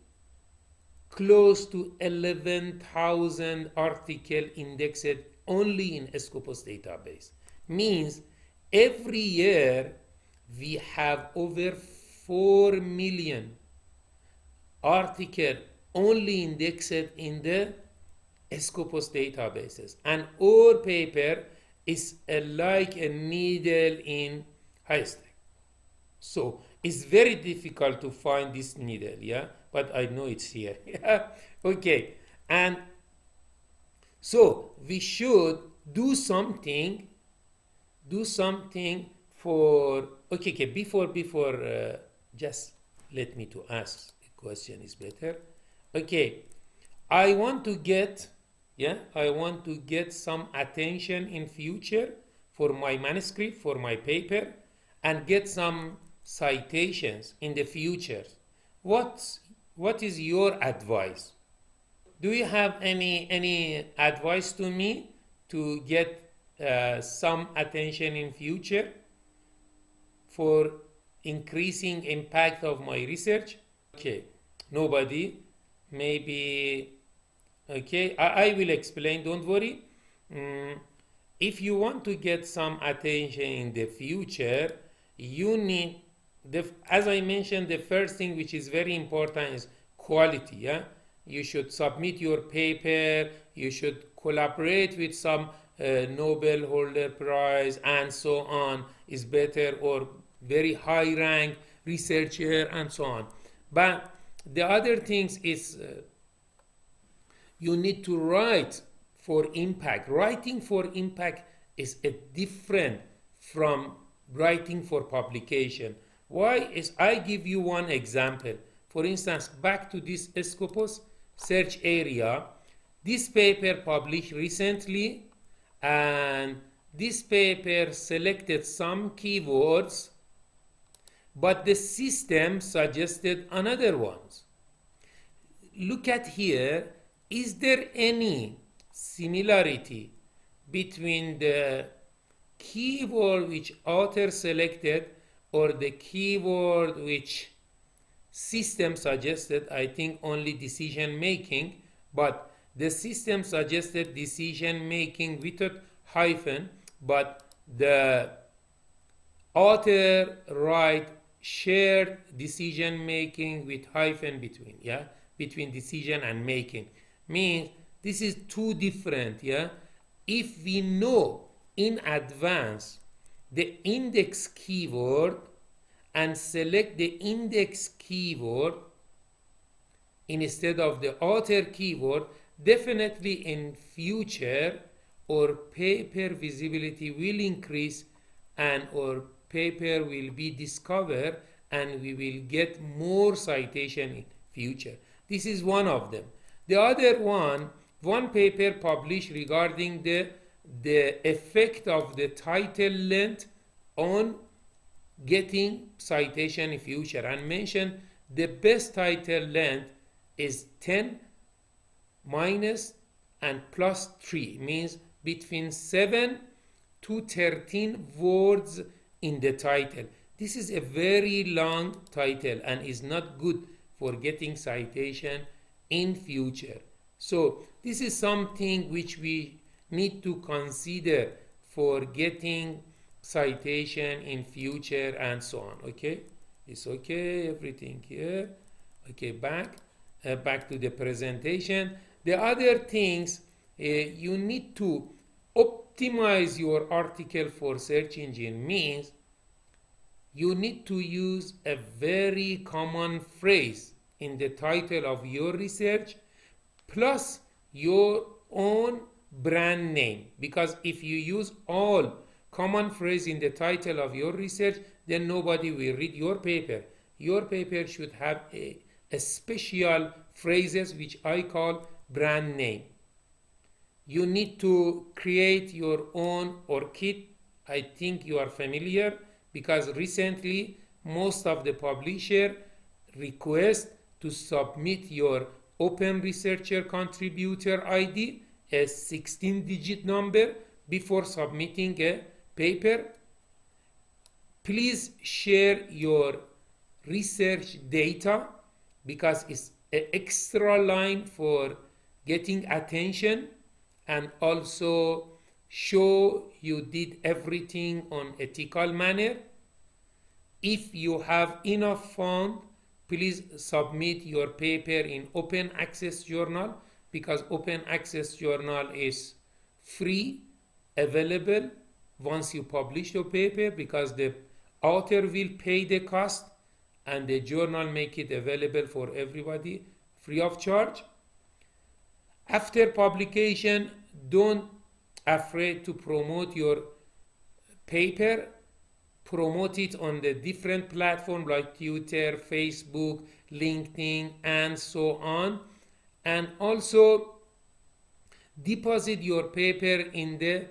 close to 11,000 articles indexed only in Scopus database. Means every year we have over 4 million articles only indexed in the Scopus databases. And our paper is like a needle in haystack. So it's very difficult to find this needle, yeah? But I know it's here. Okay. And so we should do something for, okay, before, just let me to ask a question is better. Okay, I want to get some attention in future for my manuscript, for my paper, and get some citations in the future. What is your advice? Do you have any advice to me to get some attention in future for increasing impact of my research? Okay, nobody. Maybe, okay, I will explain, don't worry. Mm, if you want to get some attention in the future, you need, as I mentioned, the first thing which is very important is quality. Yeah, you should submit your paper, you should collaborate with some Nobel holder prize and so on is better, or very high rank researcher and so on. But the other things is you need to write for impact. Writing for impact is a different from writing for publication. Why is, I give you one example. For instance, back to this Scopus search area, this paper published recently, and this paper selected some keywords, but the system suggested another ones. Look at here, is there any similarity between the keyword which author selected or the keyword which system suggested? I think only decision making, but the system suggested decision making without hyphen, but the author write shared decision making with hyphen between. Yeah, between decision and making, means this is two different. Yeah, if we know in advance the index keyword and select the index keyword instead of the author keyword, definitely in future our paper visibility will increase and our paper will be discovered and we will get more citation in future. This is one of them. The other one paper published regarding the effect of the title length on getting citation in future, and mentioned the best title length is 10 minus and plus 3, means between 7 to 13 words in the title. This is a very long title and is not good for getting citation in future. So this is something which we need to consider for getting citation in future and so on. Okay, it's okay, everything here. Okay, back to the presentation. The other things, you need to optimize your article for search engine, means you need to use a very common phrase in the title of your research plus your own brand name, because if you use all common phrase in the title of your research, then nobody will read your paper. Your paper should have a special phrases which I call brand name. You need to create your own ORCID. I think you are familiar, because recently most of the publisher request to submit your Open Researcher Contributor ID, a 16-digit number, before submitting a paper. Please share your research data, because it's an extra line for getting attention, and also show you did everything on ethical manner. If you have enough fund, please submit your paper in open access journal, because open access journal is free, available once you publish your paper, because the author will pay the cost and the journal make it available for everybody free of charge. After publication, don't afraid to promote your paper. Promote it on the different platforms like Twitter, Facebook, LinkedIn, and so on. And also deposit your paper in the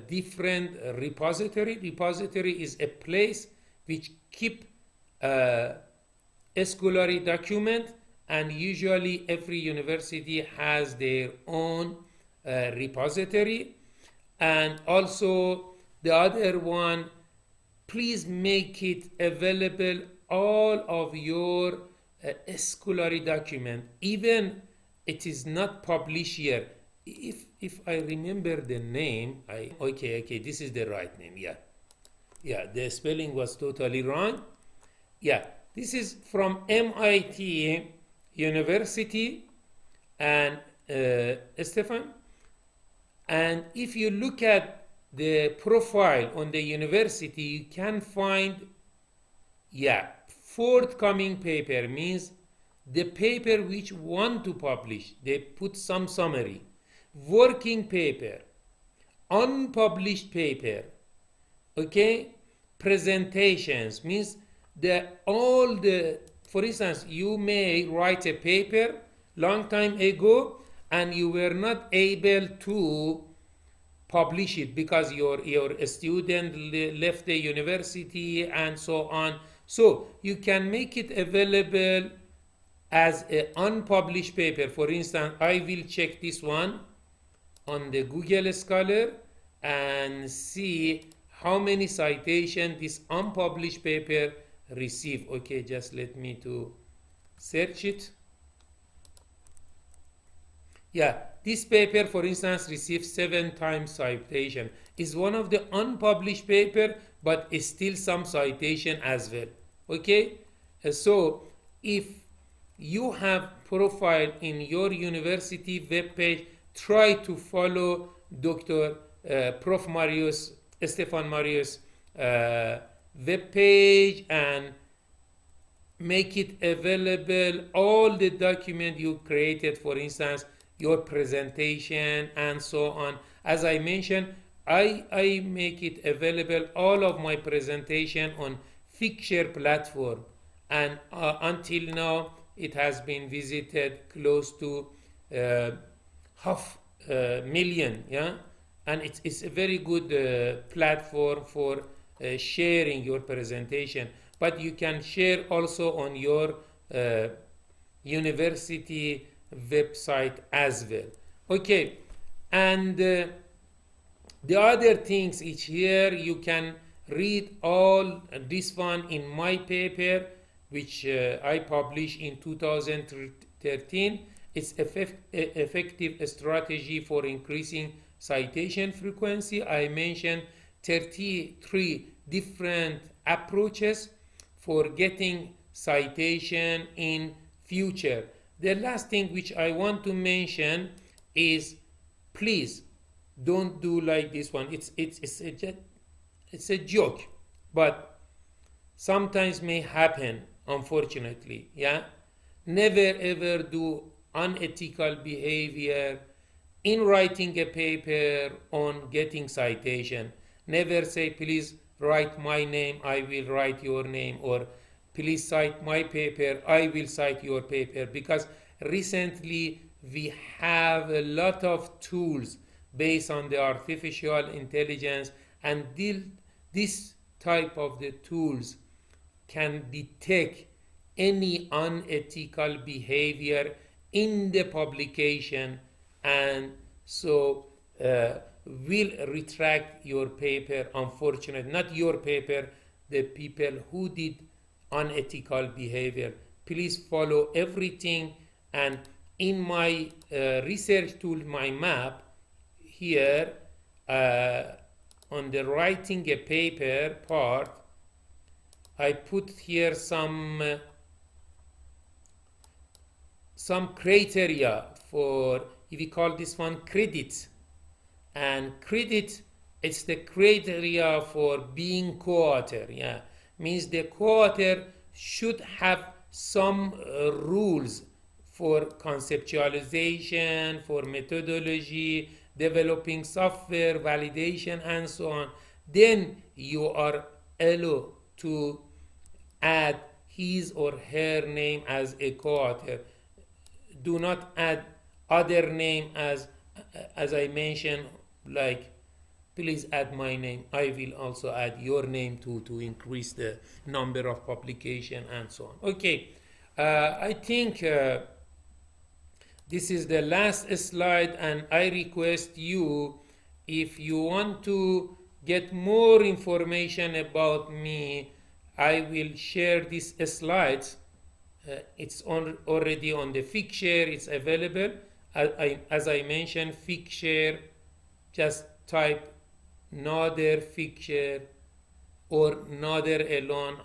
different repository. Repository is a place which keep scholarly document, and usually every university has their own repository. And also the other one, please make it available all of your scholarly document, even it is not published here. If I remember the name, okay, this is the right name. Yeah, the spelling was totally wrong. Yeah, this is from MIT University, and Stefan. And if you look at the profile on the university, you can find, forthcoming paper means the paper which want to publish. They put some summary, working paper, unpublished paper, okay, presentations means for instance, you may write a paper long time ago and you were not able to publish it because your student left the university and so on. So you can make it available as an unpublished paper. For instance, I will check this one on the Google Scholar and see how many citations this unpublished paper receive. Okay, just let me to search it. Yeah, this paper, for instance, received 7 times citation. Is one of the unpublished paper, but is still some citation as well. Okay, so if you have profile in your university web page, try to follow Dr. Prof. Marius, Stefan Marius web page and make it available all the document you created, for instance, your presentation and so on. As I mentioned, I make it available all of my presentation on Figshare platform, and until now it has been visited close to 500,000, and it's a very good platform for sharing your presentation. But you can share also on your university website as well. Okay, and the other things each year you can read all this one in my paper which I published in 2013. It's effective strategy for increasing citation frequency. I mentioned 33 different approaches for getting citation in future. The last thing which I want to mention is, please don't do like this one. It's a joke, but sometimes may happen, unfortunately. Never ever do unethical behavior in writing a paper on getting citation. Never say, please write my name, I will write your name, or please cite my paper, I will cite your paper, because recently we have a lot of tools based on the artificial intelligence, and this type of the tools can detect any unethical behavior in the publication, and so will retract your paper. Unfortunately, not your paper, the people who did unethical behavior. Please follow everything, and in my research tool, my map here on the writing a paper part, I put here some criteria for, if we call this one credit, and credit, it's the criteria for being co-author. Means the co-author should have some rules for conceptualization, for methodology, developing software, validation, and so on. Then you are allowed to add his or her name as a co-author. Do not add other name as I mentioned, like please add my name, I will also add your name to increase the number of publication and so on. Okay, I think this is the last slide, and I request you, if you want to get more information about me, I will share these slides. It's already on the Figshare, it's available. As I mentioned, Figshare, just type Nader Figshare or Nader alone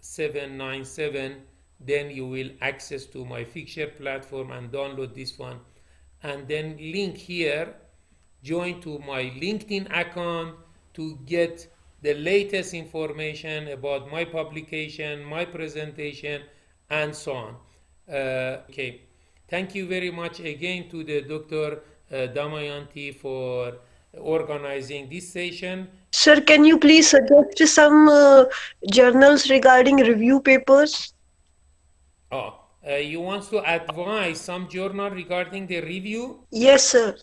10797, then you will access to my Figshare platform and download this one. And then link here, join to my LinkedIn account to get the latest information about my publication, my presentation, and so on. Okay, thank you very much again to the Dr. Damayanti for organizing this session. Sir, can you please suggest some journals regarding review papers? You want to advise some journal regarding the review? Yes, sir.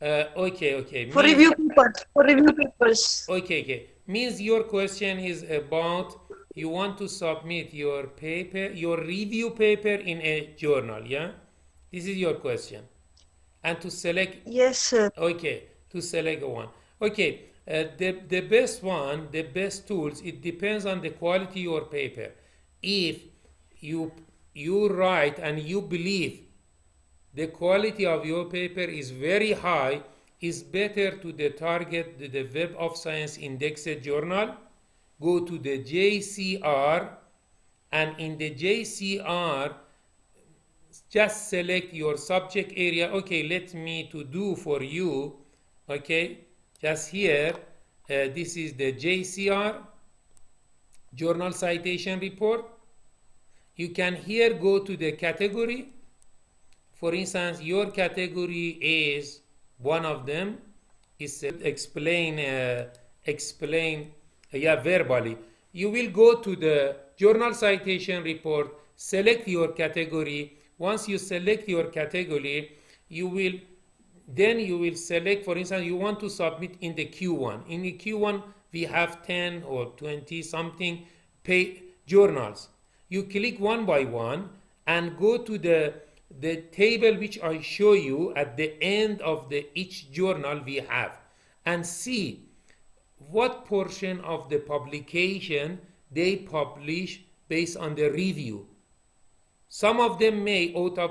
Okay. For Means review papers. For review papers. okay. Means your question is about you want to submit your paper, your review paper in a journal, yeah? This is your question. And to select, Yes, sir. okay, to select one. Okay, the best one, the best tools, it depends on the quality of your paper. If you you write and you believe the quality of your paper is very high, is better to the target the Web of Science indexed journal, go to the JCR, and in the JCR just select your subject area. Okay, let me to do for you. Okay, just here, this is the JCR, journal citation report. You can here go to the category. For instance, your category is one of them is explain verbally. You will go to the journal citation report, select your category. Once you select your category, you will select, for instance, you want to submit in the Q1. In the Q1, we have 10 or 20 something journals. You click one by one and go to the table which I show you at the end of each journal we have, and see what portion of the publication they publish based on the review. Some of them may, out of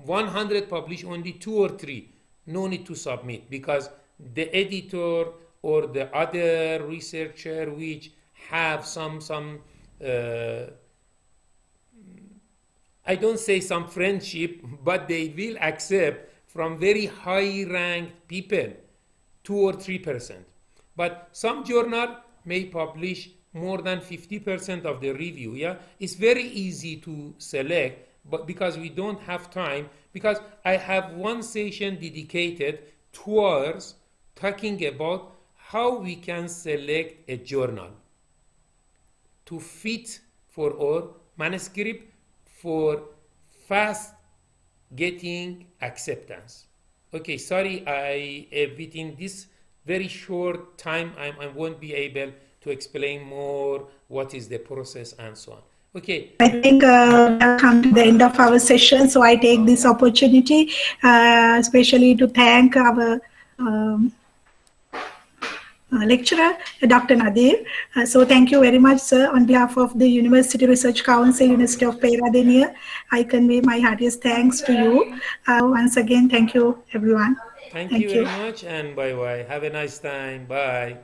100 publish only 2 or 3. No need to submit, because the editor or the other researcher which have some I don't say some friendship, but they will accept from very high ranked people 2 or 3%. But some journal may publish more than 50% of the review. Yeah, it's very easy to select, but because we don't have time, because I have one session dedicated towards talking about how we can select a journal to fit for our manuscript for fast getting acceptance. Okay, sorry, within this very short time, I won't be able to explain more what is the process and so on. Okay. I think we have come to the end of our session, so I take this opportunity, especially to thank our lecturer, Dr. Nader. So thank you very much, sir. On behalf of the University Research Council, University of Peradeniya, I convey my heartiest thanks to you. Once again, thank you, everyone. Thank you very much, and bye-bye. Have a nice time. Bye.